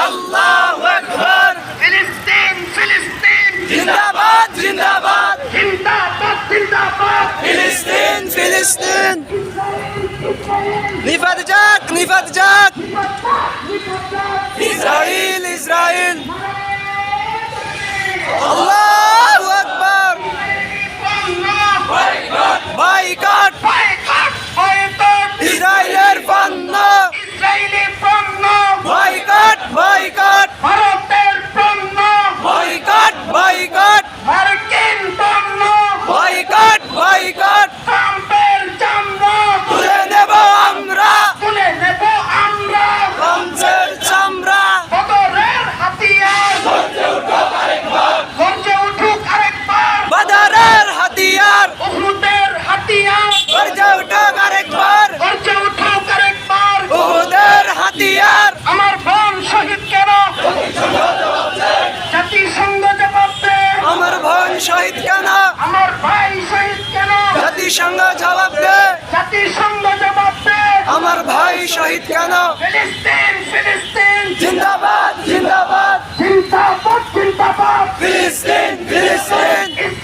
আল্লাহু আকবার। ফিলিস্তিন ফিলিস্তিন জিন্দাবাদ জিন্দাবাদ। জিন্দাবাদ জিন্দাবাদ ফিলিস্তিন ফিলিস্তিন। নিফাত যাক নিফাত যাক। ইসরাইল ইসরাইল। আল্লাহু আকবার। বয়কট ইসরায়েলের পণ্য। ইসরায়েলি পণ্য বয়কট বয়কট ভারতের পণ্য বয়কট বয়কট মার্কিন পণ্য বয়কট বয়কট। ট্রাম্পের চামড়া তুলে নেব আমরা তুলে নেব আমরা কংসের চামড়া। বদরের হাতিয়ার গর্জে উঠুক আরেকবার বাদারের হাতিয়ার উহুদের হাতিয়ার গর্জে উঠুক আরেকবার। গর্জে উঠুক আরেকবার উহুদের হাতিয়ার। আমার বোন শহীদ কেন জাতিসংঘ জবাব দে আমার বোন শহীদ কেন? আমার ভাই শহীদ কেন জাতিসংঘ জবাব দে। জাতিসংঘ জবাব দে আমার ভাই শহীদ কেন? ফিলিস্তিন ফিলিস্তিন জিন্দাবাদ জিন্দাবাদ। জিন্দাবাদ জিন্দাবাদ ফিলিস্তিন ফিলিস্তিন। ইসরায়েল